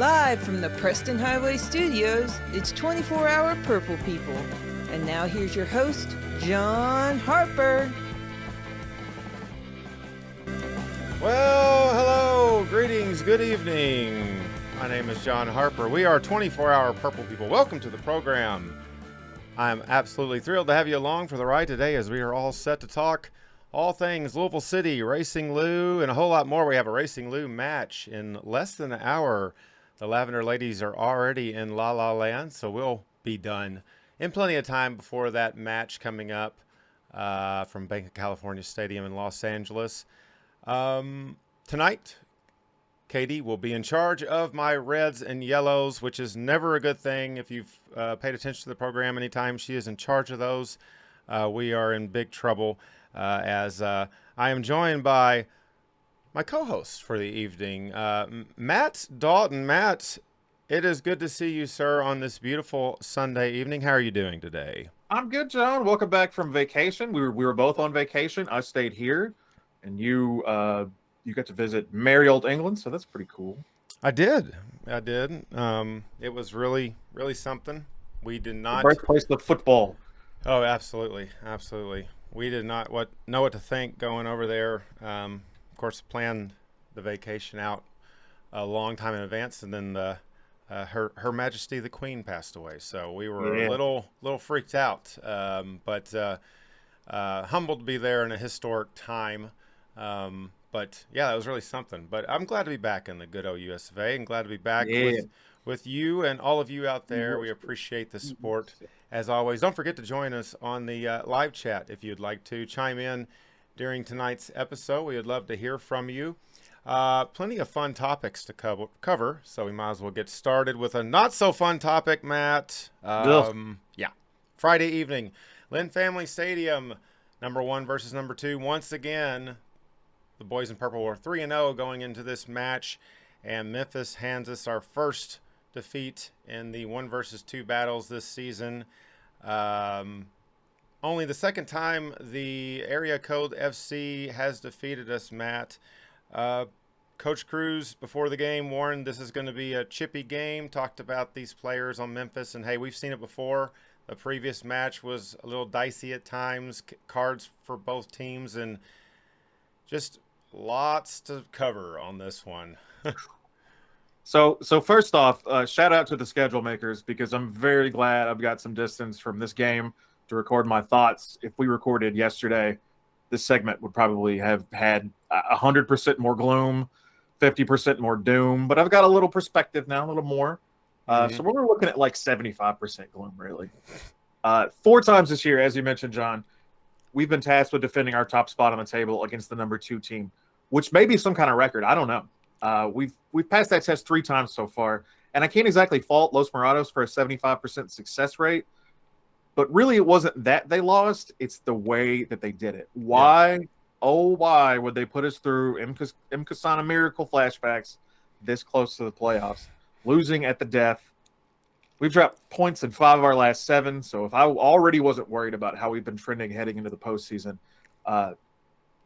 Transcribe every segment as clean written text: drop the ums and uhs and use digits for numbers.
Live from the Preston Highway Studios, it's 24-hour Purple People. And now here's your host, John Harper. Well, hello, greetings, good evening. My name is John Harper. We are 24-hour Purple People. Welcome to the program. I'm absolutely thrilled to have you along for the ride today as we are all set to talk all things Louisville City, Racing Lou, and a whole lot more. We have a Racing Lou match in less than an hour. The Lavender Ladies are already in La La Land, so we'll be done in plenty of time before that match coming up from Bank of California Stadium in Los Angeles. Tonight, Katie will be in charge of my reds and yellows, which is never a good thing. If you've paid attention to the program anytime she is in charge of those, we are in big trouble as I am joined by my co-host for the evening, Matt Dalton. Matt, it is good to see you, sir, on this beautiful Sunday evening. How are you doing today? I'm good, John. Welcome back from vacation. We were both on vacation. I stayed here, and you got to visit merry old England, so that's pretty cool. I did. It was really something. We did not. The birthplace of football. Oh, absolutely. We did not know what to think going over there. Of course, planned the vacation out a long time in advance, and then Her Majesty the Queen passed away, so we were a little freaked out. But humbled to be there in a historic time. But yeah, that was really something. But I'm glad to be back in the good old US of A, and glad to be back with you and all of you out there. We appreciate the support as always. Don't forget to join us on the live chat if you'd like to chime in during tonight's episode. We would love to hear from you. Plenty of fun topics to cover, so we might as well get started with a not so fun topic, Matt. Friday evening, Lynn Family Stadium, number 1 versus number 2. Once again, the boys in purple were 3-0 going into this match, and Memphis hands us our first defeat in the 1 versus 2 battles this season. Only the second time the area code FC has defeated us, Matt. Coach Cruz, before the game, warned this is going to be a chippy game, talked about these players on Memphis, and hey, we've seen it before. The previous match was a little dicey at times, cards for both teams, and just lots to cover on this one. So first off, shout out to the schedule makers, because I'm very glad I've got some distance from this game to record my thoughts. If we recorded yesterday, this segment would probably have had 100% more gloom, 50% more doom, but I've got a little perspective now, a little more. So we're looking at like 75% gloom, really. 4 times this year, as you mentioned, John, we've been tasked with defending our top spot on the table against the number 2 team, which may be some kind of record. I don't know. We've passed that test 3 times so far, and I can't exactly fault Los Morados for a 75% success rate. But really, it wasn't that they lost. It's the way that they did it. Why, why would they put us through Mkasana miracle flashbacks this close to the playoffs, losing at the death? We've dropped points in 5 of our last 7. So if I already wasn't worried about how we've been trending heading into the postseason,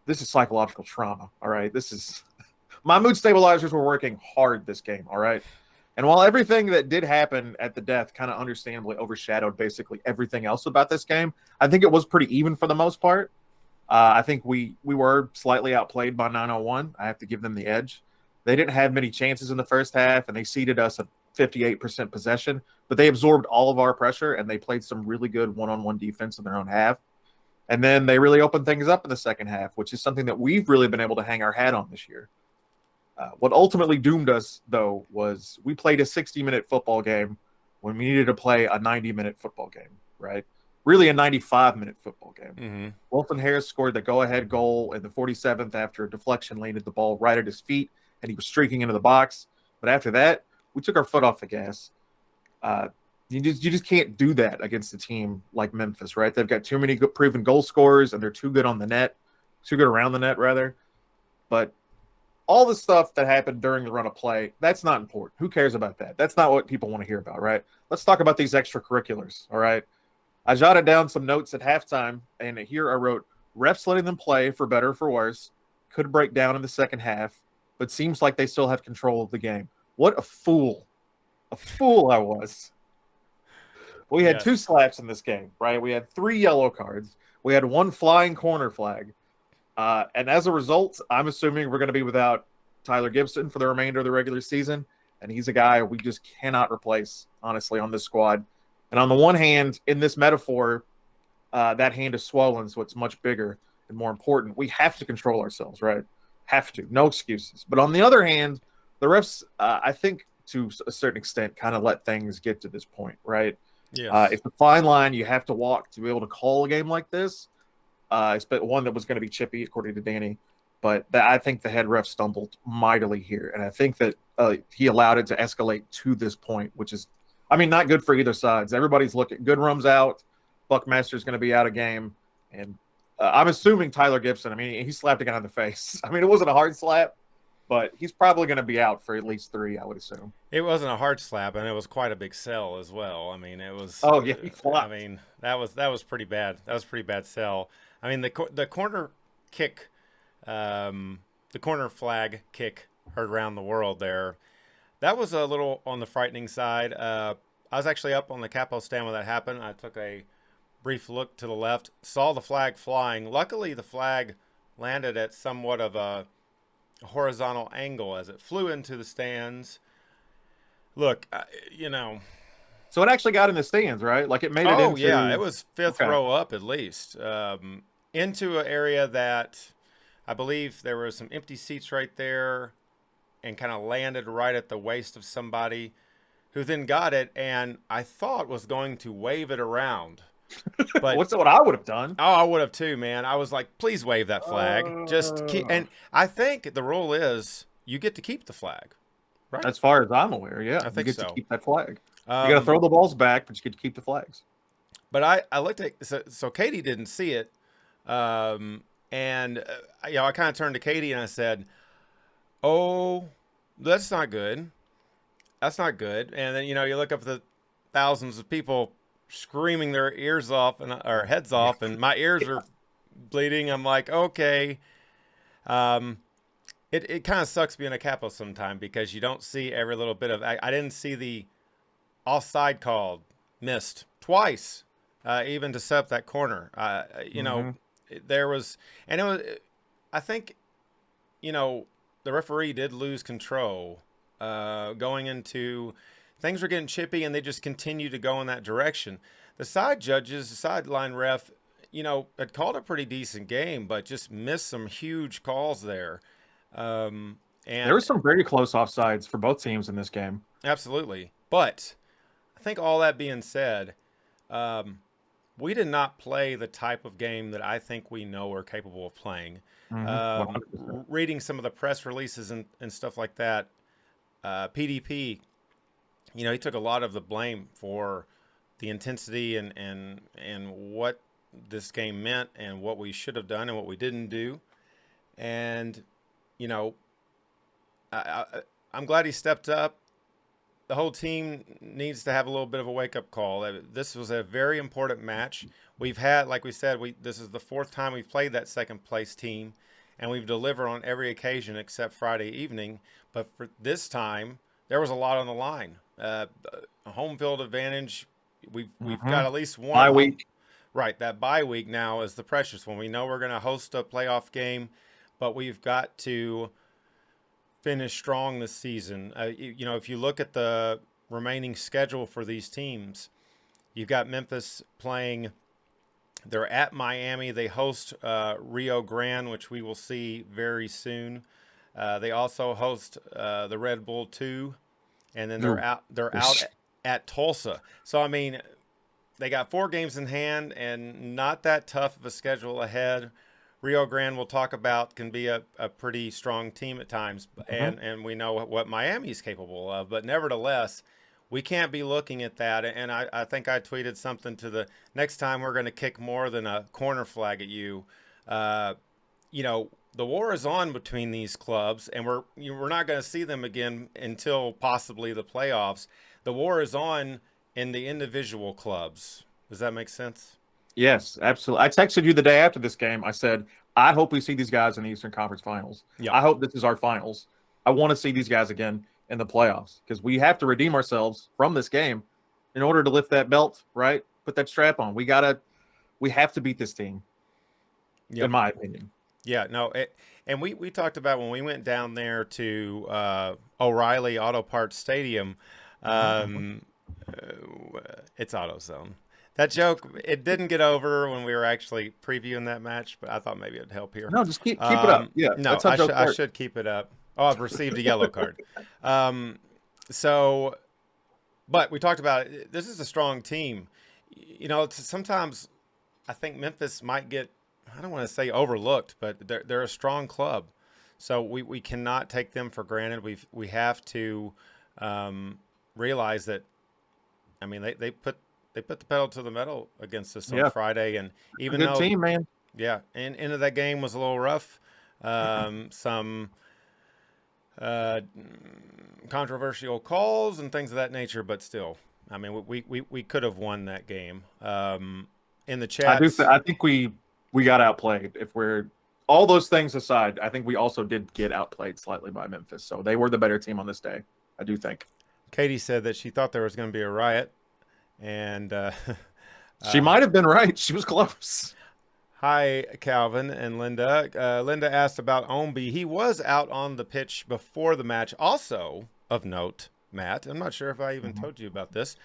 this is psychological trauma, all right? This is – my mood stabilizers were working hard this game, all right? And while everything that did happen at the death kind of understandably overshadowed basically everything else about this game, I think it was pretty even for the most part. I think we were slightly outplayed by 901. I have to give them the edge. They didn't have many chances in the first half, and they ceded us a 58% possession, but they absorbed all of our pressure, and they played some really good one-on-one defense in their own half. And then they really opened things up in the second half, which is something that we've really been able to hang our hat on this year. What ultimately doomed us, though, was we played a 60-minute football game when we needed to play a 90-minute football game, right? Really a 95-minute football game. Mm-hmm. Wilson Harris scored the go-ahead goal in the 47th after a deflection landed the ball right at his feet, and he was streaking into the box. But after that, we took our foot off the gas. You just can't do that against a team like Memphis, right? They've got too many good proven goal scorers, and they're too good on the net, too good around the net, rather. But all the stuff that happened during the run of play, that's not important. Who cares about that? That's not what people want to hear about, right? Let's talk about these extracurriculars, all right? I jotted down some notes at halftime, and here I wrote, refs letting them play for better or for worse, could break down in the second half, but seems like they still have control of the game. What a fool A fool I was. We had Yes. 2 slaps in this game, right? We had 3 yellow cards. We had 1 flying corner flag. And as a result, I'm assuming we're going to be without Tyler Gibson for the remainder of the regular season. And he's a guy we just cannot replace, honestly, on this squad. And on the one hand, in this metaphor, that hand is swollen, so it's much bigger and more important. We have to control ourselves, right? Have to. No excuses. But on the other hand, the refs, I think, to a certain extent, kind of let things get to this point, right? Yes. It's a fine line you have to walk to be able to call a game like this. It's one that was going to be chippy, according to Danny. But I think the head ref stumbled mightily here. And I think that he allowed it to escalate to this point, which is, I mean, not good for either sides. Everybody's looking. Goodrum's out. Buckmaster's going to be out of game. And I'm assuming Tyler Gibson, I mean, he slapped a guy in the face. I mean, it wasn't a hard slap, but he's probably going to be out for at least 3, I would assume. It wasn't a hard slap, and it was quite a big sell as well. I mean, it was. Oh, yeah, he flopped. I mean, that was pretty bad. That was a pretty bad sell. I mean, the corner kick, the corner flag kick heard around the world there. That was a little on the frightening side. I was actually up on the capo stand when that happened. I took a brief look to the left, saw the flag flying. Luckily, the flag landed at somewhat of a horizontal angle as it flew into the stands. Look, So it actually got in the stands, right? Like it made it Oh, into... yeah, it was fifth Okay. row up at least. Into an area that I believe there were some empty seats right there and kind of landed right at the waist of somebody who then got it and I thought was going to wave it around. But What's what I would have done? oh, I would have too, man. I was like, please wave that flag. Just keep, and I think the rule is you get to keep the flag, right? As far as I'm aware, yeah. I think you get so. to keep that flag. You got to throw the balls back, but you get to keep the flags. But I looked at so Katie didn't see it, and I kind of turned to Katie and I said, "Oh, that's not good. That's not good." And then you look up at the thousands of people screaming their ears off or heads off, and my ears are bleeding. I'm like, okay. It kind of sucks being a capo sometime because you don't see every little bit of. I didn't see the offside called, missed twice, even to set up that corner. There was, and it was. I think, the referee did lose control going into. Things were getting chippy, and they just continued to go in that direction. The side judges, the sideline ref, had called a pretty decent game, but just missed some huge calls there. And There were some very close offsides for both teams in this game. absolutely. But I think all that being said, we did not play the type of game that I think we know we're capable of playing. 100%. Reading some of the press releases and stuff like that, PDP, he took a lot of the blame for the intensity and what this game meant and what we should have done and what we didn't do. And, I'm glad he stepped up. The whole team needs to have a little bit of a wake-up call. This was a very important match. We've had, like we said, this is the 4th time we've played that second-place team, and we've delivered on every occasion except Friday evening. But for this time, there was a lot on the line. A home field advantage. We've got at least one Bye week. Right, that bye week now is the precious one. We know we're going to host a playoff game, but we've got to finish strong this season. If you look at the remaining schedule for these teams, you've got Memphis playing. They're at Miami. They host Rio Grande, which we will see very soon. They also host the Red Bull 2, and then they're out at Tulsa. So I mean, they got 4 games in hand and not that tough of a schedule ahead. Rio Grande, we'll talk about, can be a pretty strong team at times, and we know what Miami's capable of. But nevertheless, we can't be looking at that. And I think I tweeted something to the next time we're going to kick more than a corner flag at you. The war is on between these clubs, and we're not going to see them again until possibly the playoffs. The war is on in the individual clubs. Does that make sense? Yes, absolutely. I texted you the day after this game. I said, I hope we see these guys in the Eastern Conference Finals. Yeah. I hope this is our finals. I want to see these guys again. in the playoffs because we have to redeem ourselves from this game in order to lift that belt, right? Put that strap on. We have to beat this team, in my opinion. Yeah, no, and we talked about when we went down there to O'Reilly Auto Parts Stadium, it's AutoZone. That joke, it didn't get over when we were actually previewing that match, but I thought maybe it'd help here. No, just keep it up. Yeah, no, I should keep it up. Oh, I've received a yellow card. But we talked about it. This is a strong team. You know, sometimes I think Memphis might get, I don't want to say overlooked, but they're a strong club. So we cannot take them for granted. We have to realize that, I mean, they put the pedal to the metal against us on Friday, and even though team, man. Yeah, and end of that game was a little rough. Some controversial calls and things of that nature, but still, I mean, we could have won that game. In the chat, I think we got outplayed. If we're all those things aside, I think we also did get outplayed slightly by Memphis. So they were the better team on this day. I do think. Katie said that she thought there was going to be a riot, and she might have been right. She was close. Hi, Calvin and Linda. Linda asked about Omby. He was out on the pitch before the match. Also of note, Matt, I'm not sure if I even told you about this.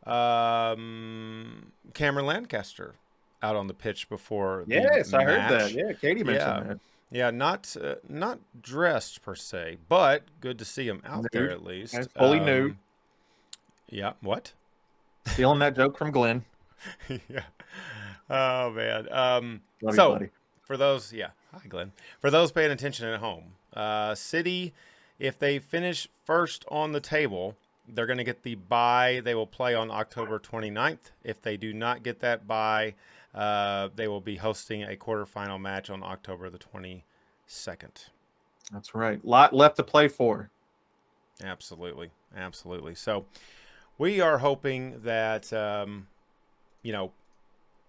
Cameron Lancaster out on the pitch before the match. I heard that. Yeah, Katie mentioned that. Yeah, not dressed per se, but good to see him out there at least. And fully nude. Yeah, what? Stealing that joke from Glenn. Yeah. Oh, man. Buddy. For those, hi, Glenn. For those paying attention at home, City, if they finish first on the table, they're going to get the bye. They will play on October 29th. If they do not get that bye, they will be hosting a quarterfinal match on October the 22nd. That's right. Lot left to play for. Absolutely. So we are hoping that,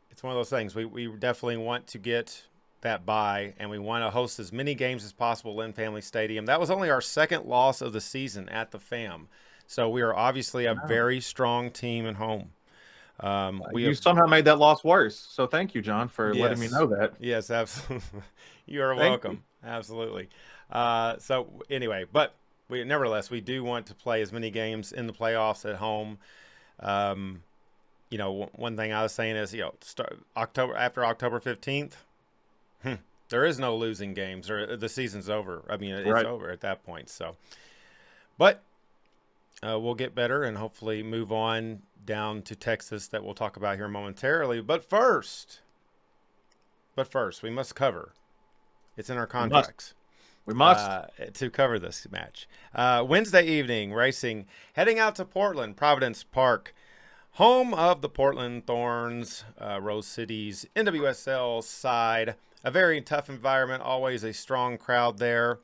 it's one of those things. We definitely want to get that bye, and we want to host as many games as possible in Family Stadium. That was only our second loss of the season at the FAM. So we are obviously a very strong team at home. You somehow made that loss worse. So thank you, John, for letting me know that. Yes, absolutely. You are welcome. Absolutely. So anyway, but nevertheless, we do want to play as many games in the playoffs at home. One thing I was saying is, after October 15th, there is no losing games, or the season's over. I mean, it's over at that point. So, but we'll get better and hopefully move on down to Texas, that we'll talk about here momentarily. But first, we must cover. It's in our contracts. We must. To cover this match. Wednesday evening, Racing heading out to Portland, Providence Park, home of the Portland Thorns, Rose City's NWSL side. A very tough environment, always a strong crowd there,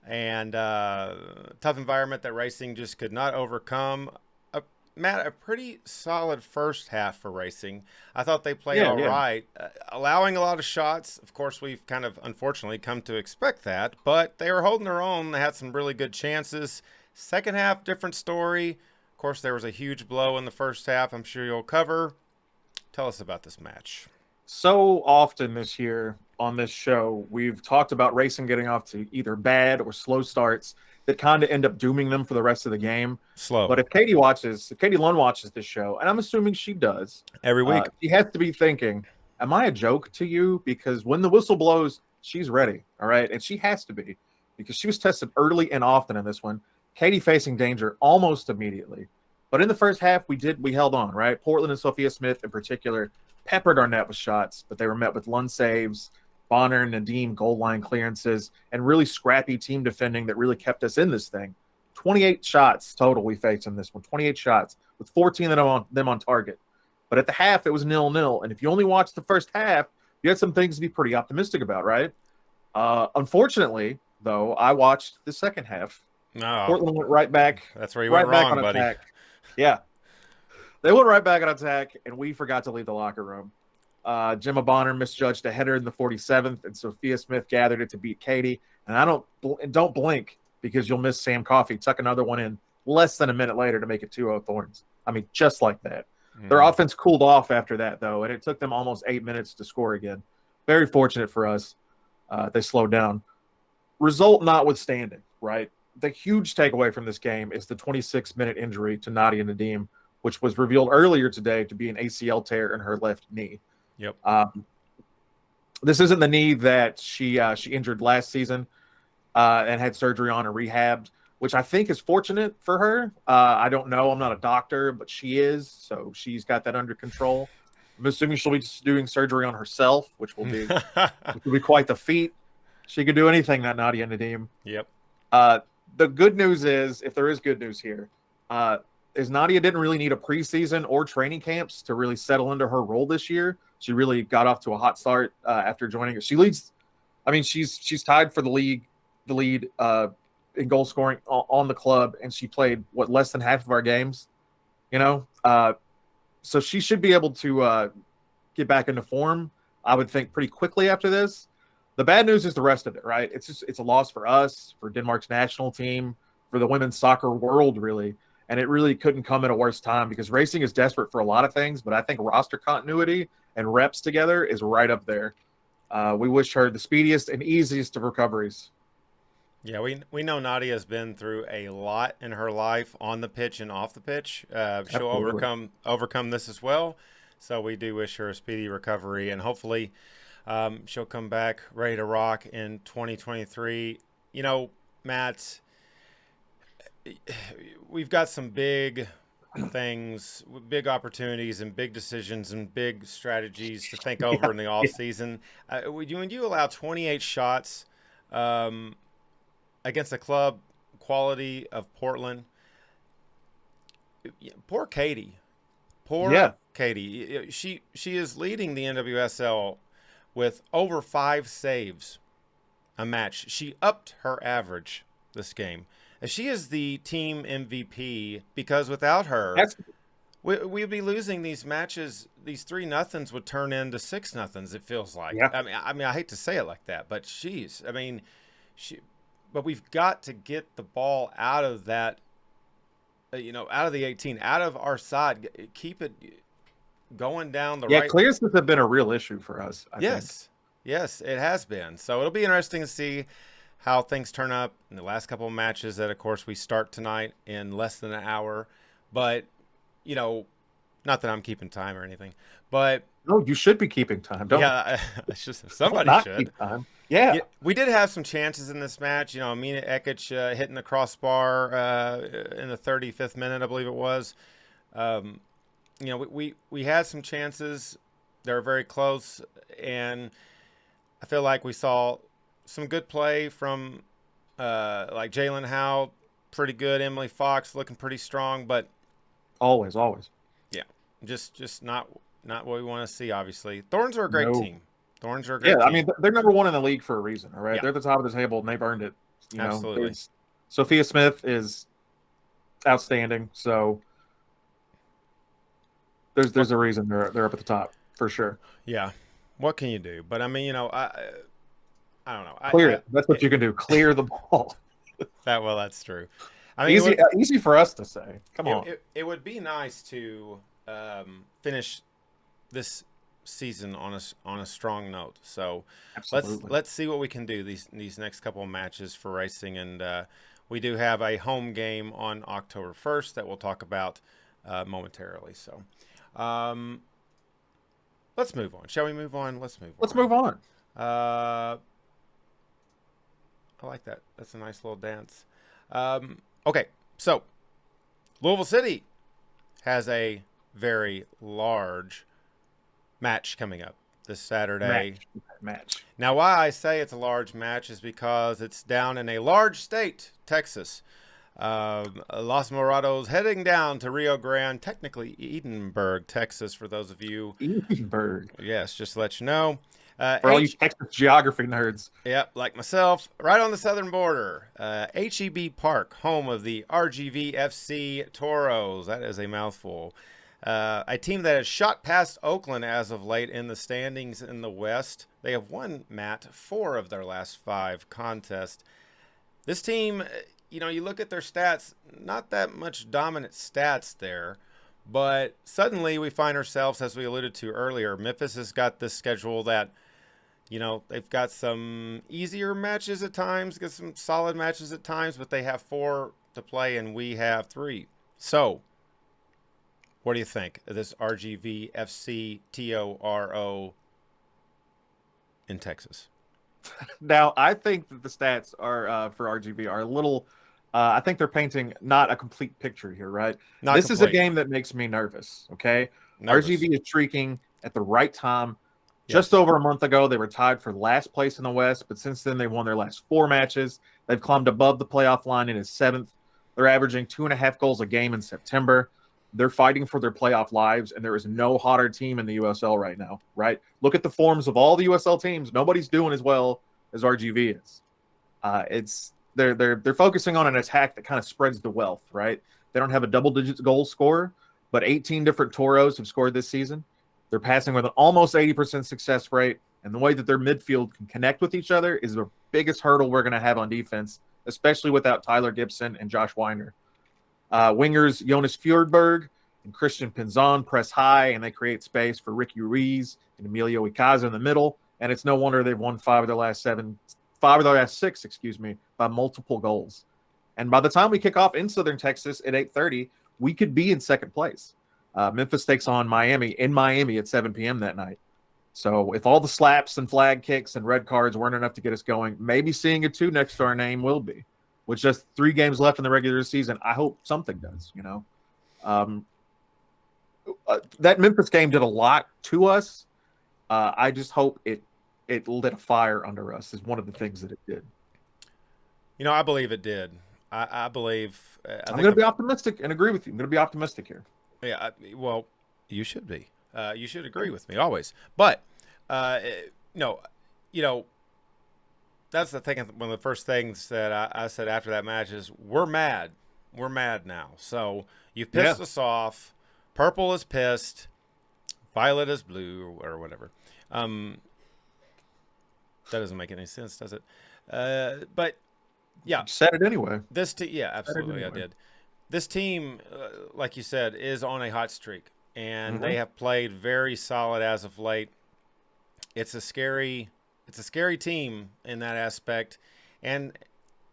and tough environment that Racing just could not overcome. Matt, a pretty solid first half for Racing. I thought they played all right, allowing a lot of shots. Of course, we've kind of unfortunately come to expect that, but they were holding their own. They had some really good chances. Second half, different story. Of course, there was a huge blow in the first half. I'm sure you'll cover. Tell us about this match. So often this year on this show, we've talked about Racing getting off to either bad or slow starts that kind of end up dooming them for the rest of the game. Slow. But if Katie Lund watches this show, and I'm assuming she does, every week, she has to be thinking, am I a joke to you? Because when the whistle blows, she's ready. All right. And she has to be, because she was tested early and often in this one. Katie facing danger almost immediately. But in the first half, we held on, right? Portland and Sophia Smith in particular peppered our net with shots, but they were met with Lund saves, Bonner and Nadim goal line clearances, and really scrappy team defending that really kept us in this thing. 28 shots total we faced in this one, 28 shots, with 14 of them on target. But at the half, it was 0-0. And if you only watched the first half, you had some things to be pretty optimistic about, right? Unfortunately, though, I watched the second half. No. Portland went right back. That's where you went wrong, buddy. Attack. Yeah. They went right back on attack, and we forgot to leave the locker room. Gemma Bonner misjudged a header in the 47th, and Sophia Smith gathered it to beat Katie. And don't blink. because you'll miss Sam Coffey, tuck another one in less than a minute later to make it 2-0 Thorns. I mean, just like that. Their offense cooled off after that, though, and it took them almost 8 minutes to score again. Very fortunate for us. They slowed down. Result notwithstanding, right? The huge takeaway from this game is the 26-minute injury to Nadia Nadim, which was revealed earlier today to be an ACL tear in her left knee. Yep. This isn't the knee that she injured last season and had surgery on and rehabbed, which I think is fortunate for her. I don't know. I'm not a doctor, but she is. So she's got that under control. I'm assuming she'll be doing surgery on herself, which will be quite the feat. She could do anything, that Nadia Nadim. Yep. The good news is, if there is good news here, is Nadia didn't really need a preseason or training camps to really settle into her role this year. She really got off to a hot start after joining. She leads. I mean, she's tied for the lead in goal scoring on the club, and she played less than half of our games. So she should be able to get back into form, I would think, pretty quickly after this. The bad news is the rest of it, right? It's a loss for us, for Denmark's national team, for the women's soccer world, really. And it really couldn't come at a worse time because Racing is desperate for a lot of things, but I think roster continuity and reps together is right up there. We wish her the speediest and easiest of recoveries. Yeah, we know Nadia's been through a lot in her life on the pitch and off the pitch. She'll overcome this as well. So we do wish her a speedy recovery, and hopefully she'll come back ready to rock in 2023. Matt, we've got some big things, big opportunities and big decisions and big strategies to think over in the off season. When you allow 28 shots against the club quality of Portland, poor Katie. Katie. She is leading the NWSL with over 5 saves a match. She upped her average this game. She is the team MVP because without her, we'd be losing these matches. These 3-0s would turn into 6-0s. It feels like. Yeah. I mean, I hate to say it like that, but but we've got to get the ball out of that, out of the 18, out of our side. Keep it going down the right. Yeah, clearances have been a real issue for us. I think. Yes, it has been. So it'll be interesting to see how things turn up in the last couple of matches that, of course, we start tonight in less than an hour. But, not that I'm keeping time or anything, but no, you should be keeping time. Don't. Yeah, it's just somebody should. Keep time. Yeah, we did have some chances in this match. Mina Ekic hitting the crossbar in the 35th minute, I believe it was. We had some chances. They were very close, and I feel like we saw some good play from like Jalen Howe, pretty good. Emily Fox looking pretty strong, but always. Yeah, just not what we want to see. Obviously, Thorns are a great team. Thorns are a great team. I mean, they're number one in the league for a reason. All right, Yeah. They're at the top of the table and they've earned it. Absolutely. Sophia Smith is outstanding. So there's a reason they're up at the top for sure. Yeah. What can you do? But I mean, I don't know. Clear it. That's what you can do. Clear the ball. That's true. I mean, easy for us to say. Come on. It would be nice to finish this season on a strong note. So Absolutely. let's see what we can do these next couple of matches for Racing, and we do have a home game on October 1st that we'll talk about momentarily. So let's move on. Shall we move on? Let's move on. I like that. That's a nice little dance. Okay, so Louisville City has a very large match coming up this Saturday. Match. Now, why I say it's a large match is because it's down in a large state, Texas. Los Morados heading down to Rio Grande, technically Edinburgh, Texas, for those of you. Edinburgh. Yes, just to let you know. For all you Texas geography nerds. Yep, like myself, right on the southern border. HEB Park, home of the RGVFC Toros. That is a mouthful. A team that has shot past Oakland as of late in the standings in the West. They have won, Matt, 4 of their last 5 contests. This team, you look at their stats, not that much dominant stats there, but suddenly we find ourselves, as we alluded to earlier, Memphis has got this schedule that, they've got some easier matches at times, got some solid matches at times, but they have 4 to play and we have 3. So, what do you think of this RGV FC TORO in Texas? Now, I think that the stats are for RGV are a little. I think they're painting not a complete picture here, right? This is a game that makes me nervous. Okay, RGV is streaking at the right time. Just over a month ago, they were tied for last place in the West, but since then they've won their last 4 matches. They've climbed above the playoff line and is 7th. They're averaging 2.5 goals a game in September. They're fighting for their playoff lives, and there is no hotter team in the USL right now, right? Look at the forms of all the USL teams. Nobody's doing as well as RGV is. They're focusing on an attack that kind of spreads the wealth, right? They don't have a double-digit goal scorer, but 18 different Toros have scored this season. They're passing with an almost 80% success rate, and the way that their midfield can connect with each other is the biggest hurdle we're going to have on defense, especially without Tyler Gibson and Josh Weiner. Wingers Jonas Fjordberg and Christian Pinzon press high, and they create space for Ricky Ruiz and Emilio Icaza in the middle, and it's no wonder they've won 5 of their last 6, by multiple goals. And by the time we kick off in Southern Texas at 8:30, we could be in second place. Memphis takes on Miami in Miami at 7 p.m. that night. So if all the slaps and flag kicks and red cards weren't enough to get us going, maybe seeing a 2 next to our name will be. With just 3 games left in the regular season, I hope something does, that Memphis game did a lot to us. I just hope it lit a fire under us is one of the things that it did. I believe it did. I believe. I'm going to be optimistic and agree with you. I'm going to be optimistic here. Yeah, well, you should be. You should agree with me always. But, no, that's the thing. One of the first things that I said after that match is we're mad. We're mad now. So you've pissed us off. Purple is pissed. Violet is blue or whatever. That doesn't make any sense, does it? But, yeah. You said it anyway. Yeah, absolutely, I did. This team, like you said, is on a hot streak, and they have played very solid as of late. It's a scary team in that aspect, and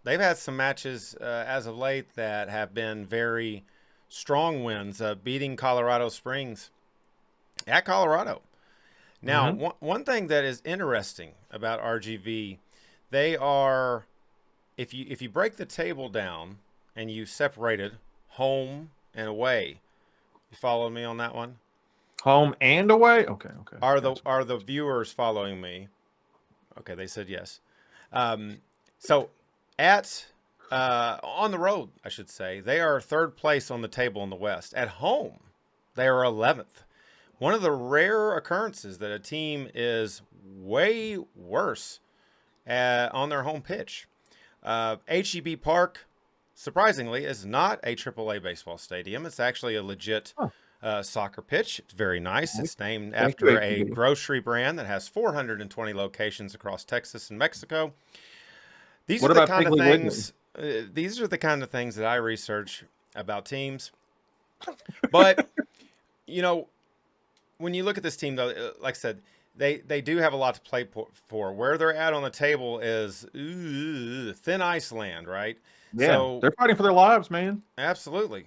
they've had some matches as of late that have been very strong wins, beating Colorado Springs at Colorado. Now, one thing that is interesting about RGV, they are, if you break the table down and you separate it, home and away. You following me on that one? Home and away? Okay. Are the viewers following me? Okay, they said yes. So on the road, I should say, they are 3rd place on the table in the West. At home, they are 11th. One of the rare occurrences that a team is way worse on their home pitch. HEB Park, surprisingly, is not a AAA baseball stadium. It's actually a legit soccer pitch. It's very nice. It's named after a grocery brand that has 420 locations across Texas and Mexico. These are the kind of things. These are the kind of things that I research about teams. But when you look at this team, though, like I said, they do have a lot to play for. Where they're at on the table is thin ice land, right? Yeah, so, they're fighting for their lives, man. Absolutely.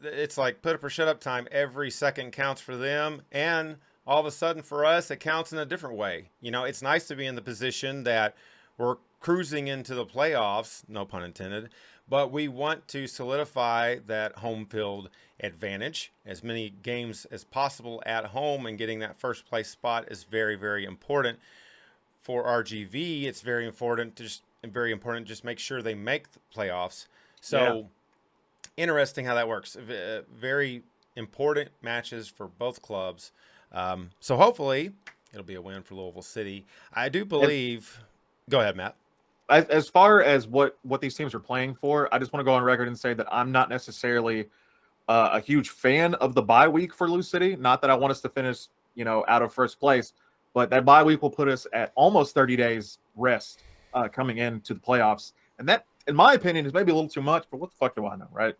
It's like put up or shut up time. Every second counts for them. And all of a sudden for us, it counts in a different way. It's nice to be in the position that we're cruising into the playoffs, no pun intended, but we want to solidify that home field advantage. As many games as possible at home, and getting that first place spot is very, very important. For RGV, it's very important to just make sure they make the playoffs. So interesting how that works. Very important matches for both clubs. So hopefully it'll be a win for Louisville City. I do believe. Go ahead, Matt. As far as what these teams are playing for, I just want to go on record and say that I'm not necessarily a huge fan of the bye week for Lou City. Not that I want us to finish, out of first place, but that bye week will put us at almost 30 days rest coming into the playoffs. And that, in my opinion, is maybe a little too much, but what the fuck do I know, right?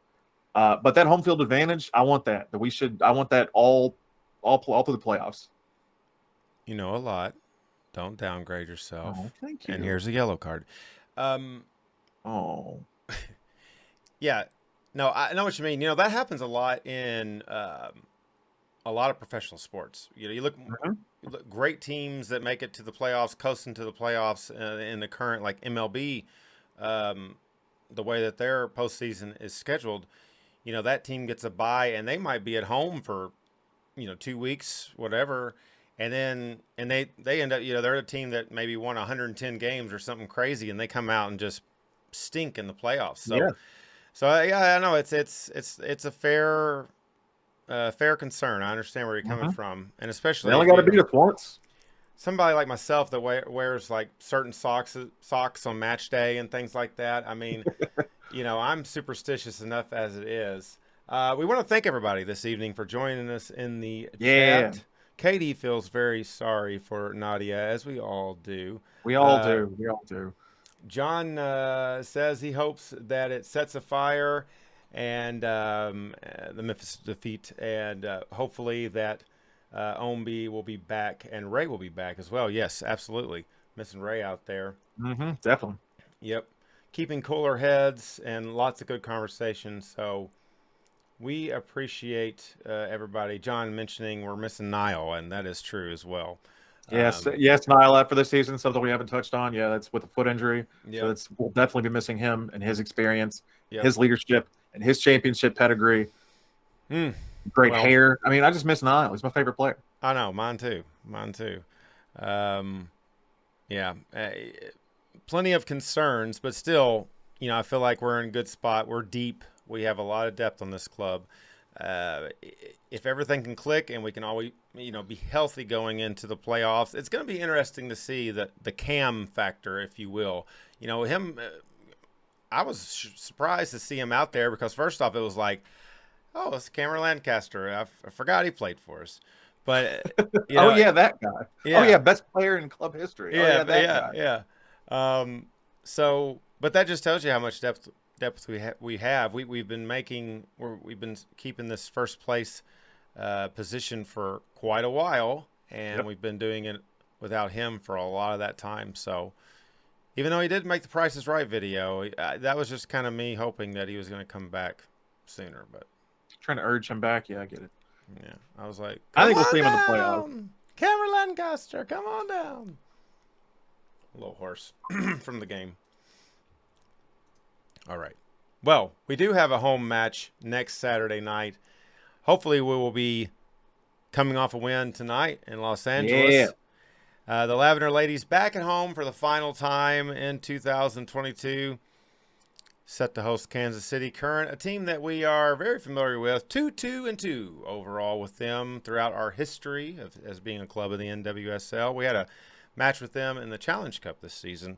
But that home field advantage, I want that. I want that all through the playoffs. You know a lot. Don't downgrade yourself. Oh, thank you. And here's a yellow card. Oh. Yeah. No, I know what you mean. You know, that happens a lot in a lot of professional sports. You know, you look great teams that make it to the playoffs, coasting to the playoffs in the current like MLB, the way that their postseason is scheduled. You know, that team gets a bye and they might be at home for, 2 weeks, whatever. And then, they end up, they're a team that maybe won 110 games or something crazy, and they come out and just stink in the playoffs. So, Yeah. I know it's a fair concern. I understand where you're coming from, and especially They only got to beat us once. somebody like myself that wears like certain socks on match day and things like that. I mean, I'm superstitious enough as it is. We want to thank everybody this evening for joining us in the chat. Katie feels very sorry for Nadia, as we all do. We all do. We all do. John says he hopes that it sets a fire and the Memphis defeat, and hopefully that Ombi will be back and Ray will be back as well. Yes, absolutely. Missing Ray out there. Definitely. Yep. Keeping cooler heads and lots of good conversations. So we appreciate everybody. John mentioning we're missing Niall, and that is true as well. Yes, Niall out for the season, something we haven't touched on. Yeah, that's with a foot injury. Yep. So we'll definitely be missing him and his experience, his leadership, and his championship pedigree. Great hair. I mean, I just miss Niall. He's my favorite player. I know, mine too. Plenty of concerns, but still, I feel like we're in a good spot. We're deep. We have a lot of depth on this club. If everything can click and we can always, be healthy going into the playoffs, it's going to be interesting to see the Cam factor, if you will. Him. I was surprised to see him out there because first off, it was like, oh, it's Cameron Lancaster. I forgot he played for us. But that guy. Yeah. Oh yeah, best player in club history. Yeah, that guy. But that just tells you how much depth we have. We've been keeping this first place position for quite a while, and we've been doing it without him for a lot of that time. So even though he did make the Price is Right video, that was just kind of me hoping that he was going to come back sooner. But trying to urge him back, I get it. Yeah, I was like, I think we'll see him in the playoffs. Cameron Lancaster, come on down. A little hoarse from the game. All right. Well, we do have a home match next Saturday night. Hopefully, we will be coming off a win tonight in Los Angeles. Yeah. The Lavender Ladies back at home for the final time in 2022. Set to host Kansas City Current, a team that we are very familiar with. 2-2-2 overall with them throughout our history as being a club of the NWSL. We had a match with them in the Challenge Cup this season.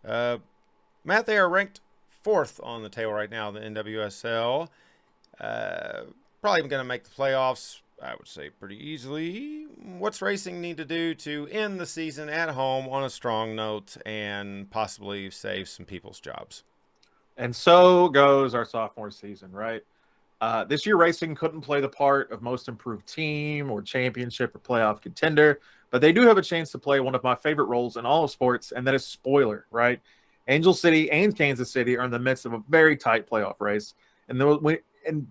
Matt, they are ranked 4th on the table right now in the NWSL. Probably going to make the playoffs, I would say, pretty easily. What's Racing need to do to end the season at home on a strong note and possibly save some people's jobs? And so goes our sophomore season, right? This year, Racing couldn't play the part of most improved team or championship or playoff contender, but they do have a chance to play one of my favorite roles in all of sports, and that is spoiler, right? Angel City and Kansas City are in the midst of a very tight playoff race, and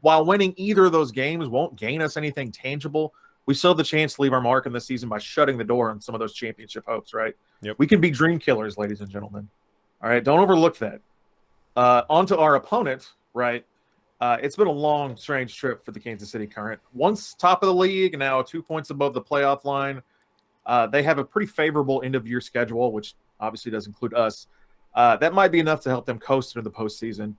while winning either of those games won't gain us anything tangible, we still have the chance to leave our mark in the season by shutting the door on some of those championship hopes, right? Yep. We can be dream killers, ladies and gentlemen. All right, don't overlook that. On to our opponent, right? It's been a long, strange trip for the Kansas City Current. Once top of the league, now 2 points above the playoff line. They have a pretty favorable end-of-year schedule, which obviously does include us. That might be enough to help them coast into the postseason.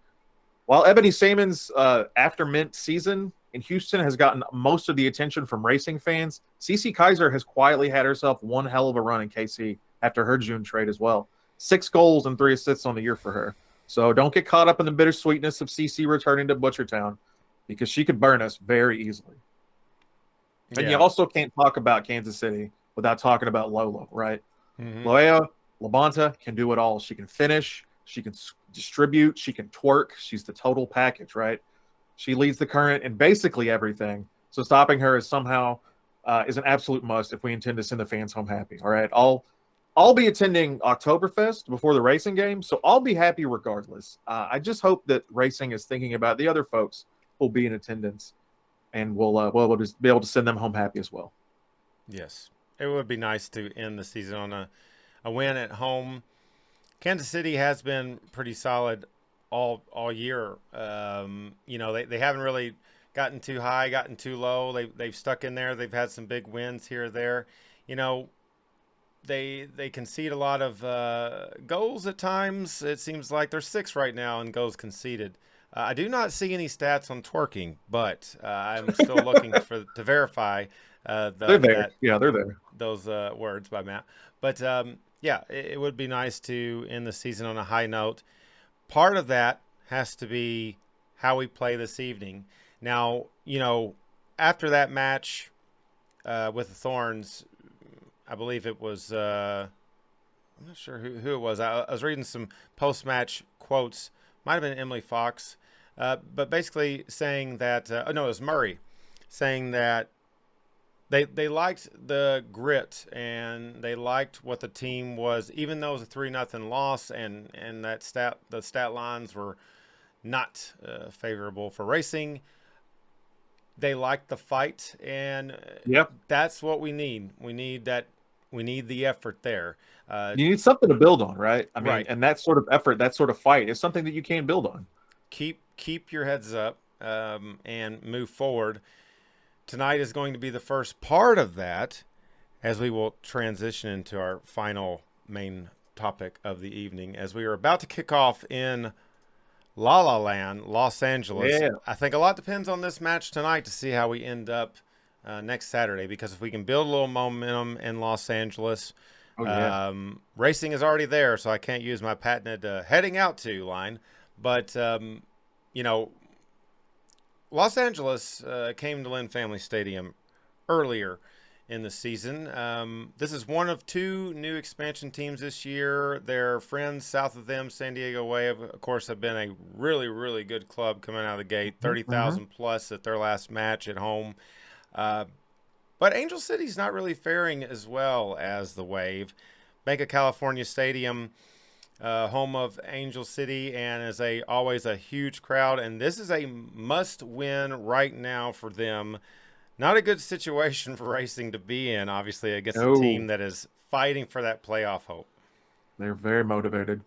While Ebony Samon's after mint season in Houston has gotten most of the attention from Racing fans, CeCe Kaiser has quietly had herself one hell of a run in KC after her June trade as well. 6 goals and 3 assists on the year for her. So don't get caught up in the bittersweetness of CeCe returning to Butchertown because she could burn us very easily. And you also can't talk about Kansas City without talking about Lolo, right? Mm-hmm. Loea Labonta can do it all. She can finish. She can distribute. She can twerk. She's the total package, right? She leads the current in basically everything. So stopping her is somehow is an absolute must if we intend to send the fans home happy. All right, I'll be attending Oktoberfest before the racing game, so I'll be happy regardless. I just hope that racing is thinking about the other folks who'll be in attendance, and we'll just be able to send them home happy as well. Yes, it would be nice to end the season on a win at home. Kansas City has been pretty solid all year. They haven't really gotten too high, gotten too low. They've stuck in there. They've had some big wins here or there. They concede a lot of goals at times. It seems like there's 6 right now in goals conceded. I do not see any stats on twerking, but I'm still looking to verify. They're there. They're there. Those words by Matt. But it would be nice to end the season on a high note. Part of that has to be how we play this evening. Now, after that match with the Thorns, I believe it was, I'm not sure who it was. I was reading some post-match quotes. Might have been Emily Fox. But basically saying that, it was Murray, saying that they liked the grit and they liked what the team was, even though it was a 3-0 loss and that the stat lines were not favorable for racing. They liked the fight, and that's what we need. We need that. We need the effort there. You need something to build on, right? I mean, right. And that sort of effort, that sort of fight is something that you can build on. Keep your heads up and move forward. Tonight is going to be the first part of that, as we will transition into our final main topic of the evening, as we are about to kick off in La La Land, Los Angeles. Yeah. I think a lot depends on this match tonight to see how we end up next Saturday, because if we can build a little momentum in Los Angeles, racing is already there, so I can't use my patented heading out to line. But, Los Angeles came to Lynn Family Stadium earlier in the season. This is one of 2 new expansion teams this year. Their friends south of them, San Diego Wave, of course, have been a really, really good club coming out of the gate. 30,000 plus at their last match at home. But Angel City's not really faring as well as the Wave. Bank of California Stadium, home of Angel City, and is always a huge crowd. And this is a must-win right now for them. Not a good situation for Racing to be in, obviously, against a team that is fighting for that playoff hope. They're very motivated.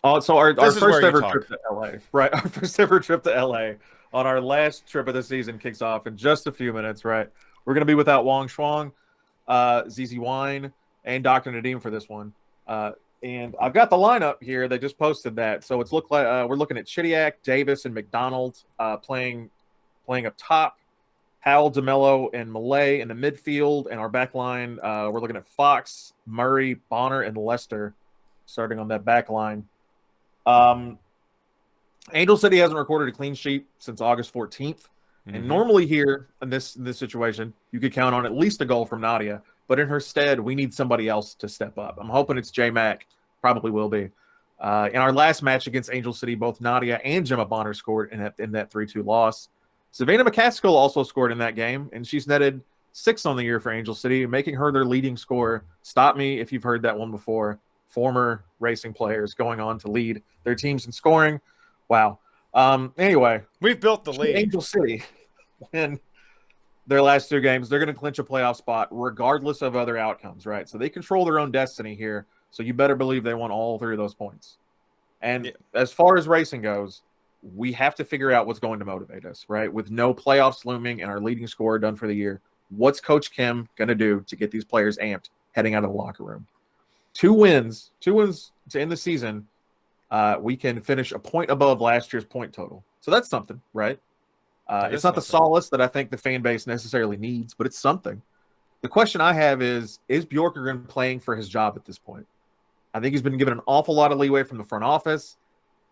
So our first ever trip to LA, right? Our first ever trip to LA on our last trip of the season kicks off in just a few minutes, right? We're going to be without Wang Shuang, ZZ Wine, and Dr. Nadim for this one. And I've got the lineup here. They just posted that. So it's look like we're looking at Chidiac, Davis, and McDonald playing up top. Howell, DeMello, and Malay in the midfield. And our back line, we're looking at Fox, Murray, Bonner, and Lester starting on that back line. Angel City hasn't recorded a clean sheet since August 14th. And normally here in this situation, you could count on at least a goal from Nadia. But in her stead, we need somebody else to step up. I'm hoping it's J-Mac. Probably will be. In our last match against Angel City, both Nadia and Gemma Bonner scored in that 3-2 loss. Savannah McCaskill also scored in that game, and she's netted 6 on the year for Angel City, making her their leading scorer. Stop me if you've heard that one before. Former Racing players going on to lead their teams in scoring. Wow. Anyway, we've built the lead. Angel City win their last 2 games. They're going to clinch a playoff spot regardless of other outcomes, right? So they control their own destiny here. So you better believe they want all 3 of those points. And as far as racing goes, we have to figure out what's going to motivate us, right? With no playoffs looming and our leading scorer done for the year, what's Coach Kim going to do to get these players amped heading out of the locker room? 2 wins to end the season. We can finish a point above last year's point total. So that's something, right? It's not the solace that I think the fan base necessarily needs, but it's something. The question I have is Bjorkgren playing for his job at this point? I think he's been given an awful lot of leeway from the front office,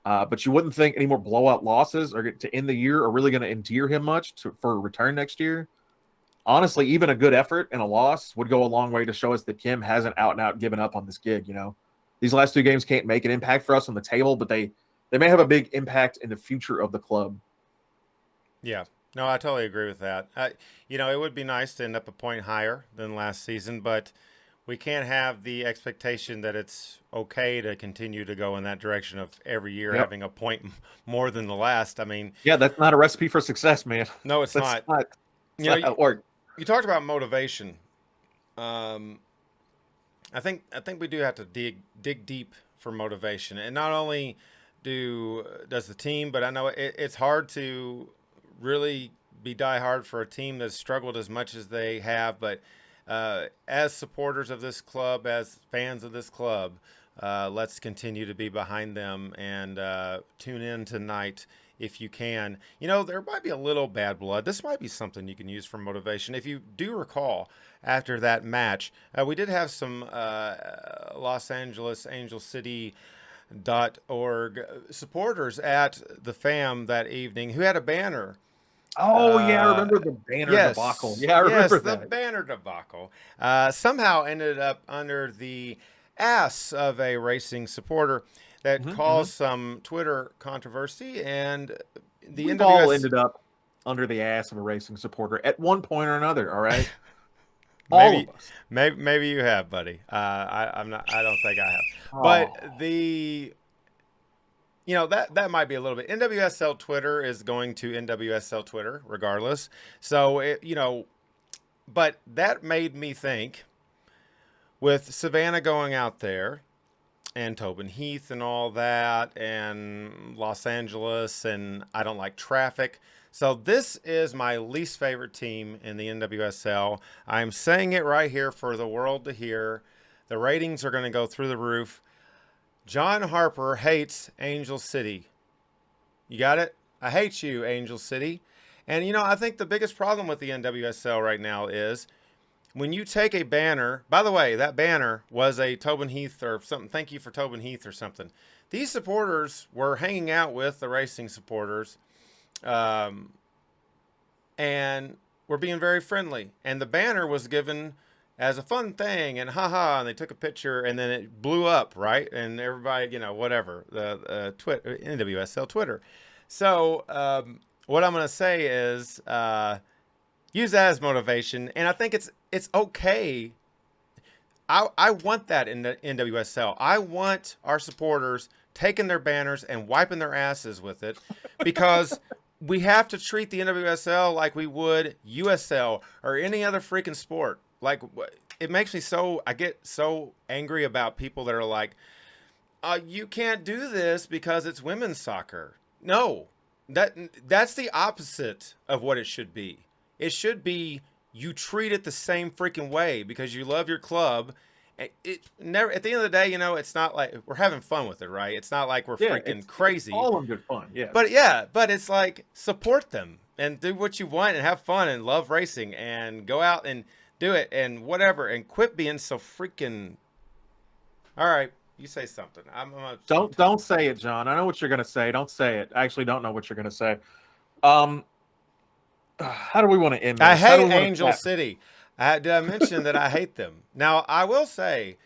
but you wouldn't think any more blowout losses or to end the year are really going to endear him much for a return next year. Honestly, even a good effort and a loss would go a long way to show us that Kim hasn't out and out given up on this gig, you know. these last 2 games can't make an impact for us on the table, but they may have a big impact in the future of the club. Yeah. No, I totally agree with that. It would be nice to end up a point higher than last season, but we can't have the expectation that it's okay to continue to go in that direction of every year having a point more than the last. I mean, yeah, that's not a recipe for success, man. No, it's not. That's not how it works. You talked about motivation. I think we do have to dig deep for motivation, and not only does the team, but I know it's hard to really be diehard for a team that's struggled as much as they have, but as supporters of this club, as fans of this club, let's continue to be behind them and tune in tonight if you can. There might be a little bad blood. This might be something you can use for motivation. If you do recall, after that match, we did have some Los Angeles Angel City.org supporters at the FAM that evening who had a banner. Oh, yeah, I remember the banner debacle. Yeah, I remember that. The banner debacle somehow ended up under the ass of a racing supporter that caused some Twitter controversy, and We've all ended up under the ass of a racing supporter at one point or another, all right? All of us. Maybe you have, buddy. I'm not. I don't think I have. Oh. But that might be a little bit. NWSL Twitter is going to NWSL Twitter regardless. So but that made me think, with Savannah going out there and Tobin Heath and all that and Los Angeles, and I don't like traffic. So this is my least favorite team in the NWSL. I'm saying it right here for the world to hear. The ratings are going to go through the roof. John Harper hates Angel City. You got it? I hate you, Angel City. And, I think the biggest problem with the NWSL right now is when you take a banner. By the way, that banner was a Tobin Heath or something. Thank you for Tobin Heath or something. These supporters were hanging out with the racing supporters and were being very friendly. And the banner was given as a fun thing, and haha, and they took a picture, and then it blew up, right? And everybody, whatever, the NWSL Twitter. So what I'm going to say is use that as motivation, and I think it's okay. I want that in the NWSL. I want our supporters taking their banners and wiping their asses with it, because we have to treat the NWSL like we would USL or any other freaking sport. Like, it makes me I get so angry about people that are like, you can't do this because it's women's soccer. No, that's the opposite of what it should be. It should be you treat it the same freaking way because you love your club. It never, at the end of the day, it's not like we're having fun with it, right? It's not like we're freaking crazy. It's all in good fun, yeah. But it's like, support them and do what you want and have fun and love racing and go out and do it and whatever, and quit being so freaking. All right, you say something. Don't say it, John. I know what you're gonna say. Don't say it. I actually don't know what you're gonna say. How do we want to end this? I hate Angel City. Did I mention that I hate them? Now, I will say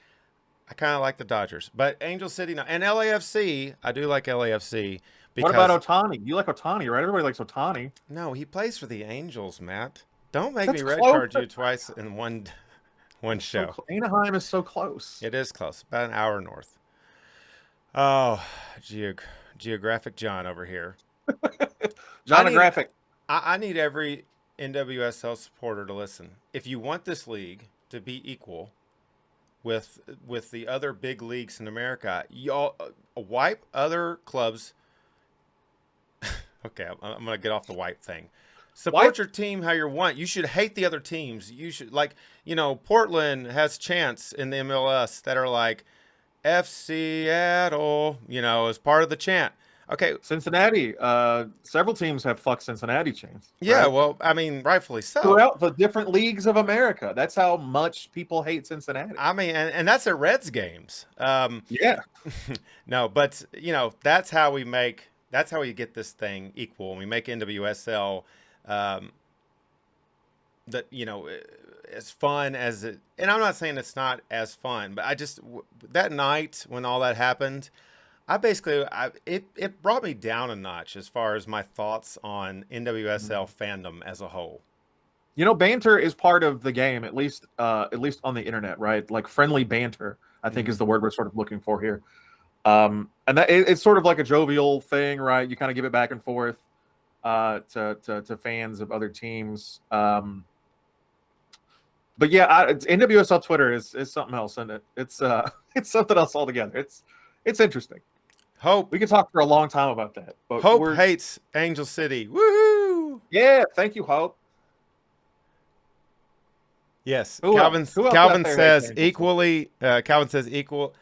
I kind of like the Dodgers, but Angel City and LAFC, I do like LAFC. What about Ohtani? You like Ohtani, right? Everybody likes Ohtani. No, he plays for the Angels, Matt. Don't make me red card you twice in one show. Anaheim is so close. It is close, about an hour north. Oh, geographic John over here. Johnographic. I need every NWSL supporter to listen. If you want this league to be equal with the other big leagues in America, y'all wipe other clubs. Okay, I'm going to get off the wipe thing. Support your team how you want. You should hate the other teams. You should, Portland has chants in the MLS that are like F Seattle, as part of the chant. Okay. Cincinnati, several teams have fuck Cincinnati chants. Yeah, right? well, I mean, rightfully so. Throughout the different leagues of America. That's how much people hate Cincinnati. I mean, and that's at Reds games. Yeah. No, but, that's how we get this thing equal. We make NWSL as fun as it, and I'm not saying it's not as fun, but that night when all that happened, it brought me down a notch as far as my thoughts on NWSL fandom as a whole. You know, banter is part of the game, at least on the internet, right? Like friendly banter, I think is the word we're sort of looking for here. And that it's sort of like a jovial thing, right? You kind of give it back and forth to fans of other teams. But yeah, NWSL Twitter is something else, isn't it? It's something else altogether. It's interesting. Hope We could talk for a long time about that. But Hope hates Angel City. Woohoo! Yeah, thank you, Hope. Yes, Who Calvin out there says hates Angel City? equally. Calvin says equal.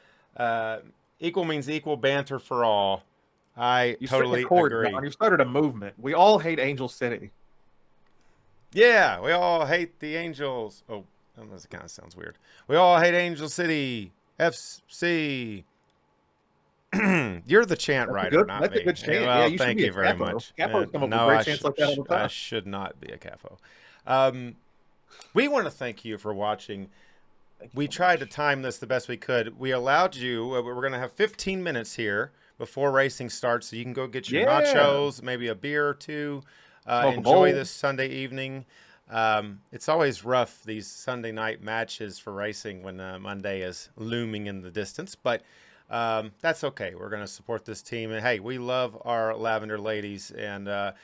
Equal means equal banter for all. I You totally struck a chord, agree. John. You started a movement. We all hate Angel City. Yeah, we all hate the Angels. Oh, that kind of sounds weird. We all hate Angel City FC. You're the chant writer, not that's me. a good chant. Well, Yeah, you should thank be a you very capo. much. Capos come up with no, great chants like that all the time. I should not be a CAFO. We want to thank you for watching. We tried to time this the best we could. We allowed you. We're going to have 15 minutes here before racing starts, so you can go get your nachos, maybe a beer or two. Enjoy this Sunday evening. It's always rough, these Sunday night matches for racing when Monday is looming in the distance, but that's okay. We're going to support this team. And, hey, we love our Lavender ladies. And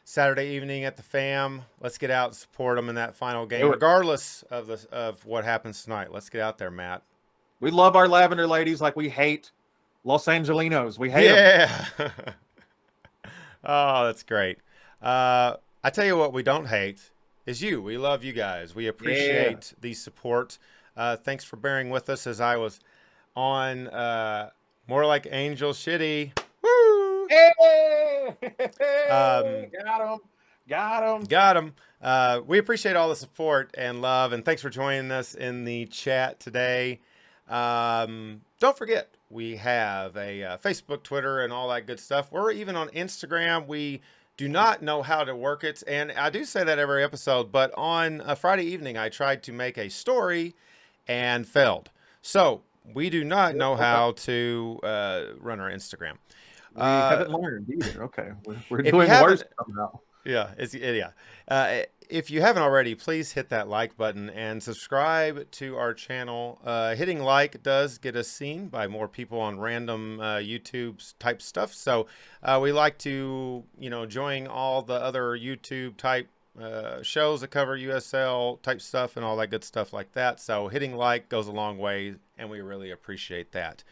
Saturday evening at the FAM, let's get out and support them in that final game, regardless of what happens tonight. Let's get out there, Matt. We love our Lavender ladies like we hate Los Angelinos. We hate them. Oh, that's great. I tell you what we don't hate is you. We love you guys. We appreciate the support. Thanks for bearing with us as I was on More Like Angel Shitty. Woo! Hey! Got him. We appreciate all the support and love, and thanks for joining us in the chat today. Don't forget, we have a Facebook, Twitter, and all that good stuff. We're even on Instagram. We do not know how to work it, and I do say that every episode, but on a Friday evening, I tried to make a story and failed. So we do not know how to run our Instagram. We haven't learned either. Okay, we're If doing you worse haven't- now. Yeah, if you haven't already, please hit that like button and subscribe to our channel. Hitting like does get us seen by more people on random YouTube type stuff. So we like to, join all the other YouTube type shows that cover USL type stuff and all that good stuff like that. So hitting like goes a long way, and we really appreciate that.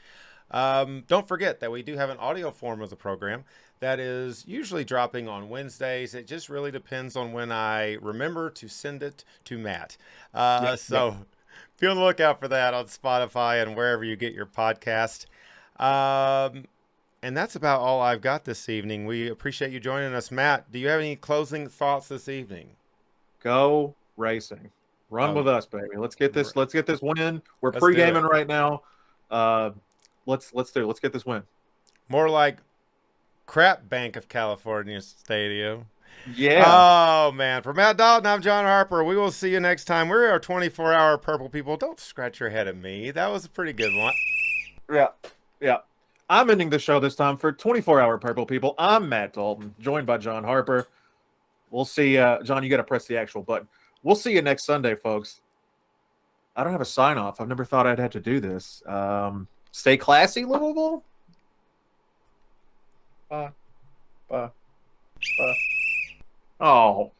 Don't forget that we do have an audio form of the program that is usually dropping on Wednesdays. It just really depends on when I remember to send it to Matt. So be on the lookout for that on Spotify and wherever you get your podcast. And that's about all I've got this evening. We appreciate you joining us. Matt, do you have any closing thoughts this evening? Go racing. Run with us, baby. Let's get this win. We're pre-gaming right now. Let's do it. Let's get this win. More like Crap Bank of California Stadium. Yeah. Oh, man. For Matt Dalton, I'm John Harper. We will see you next time. We're our 24-hour Purple people. Don't scratch your head at me. That was a pretty good one. Yeah. I'm ending the show this time for 24-hour Purple people. I'm Matt Dalton, joined by John Harper. We'll see. John, you got to press the actual button. We'll see you next Sunday, folks. I don't have a sign-off. I've never thought I'd have to do this. Stay classy, Louisville. Oh.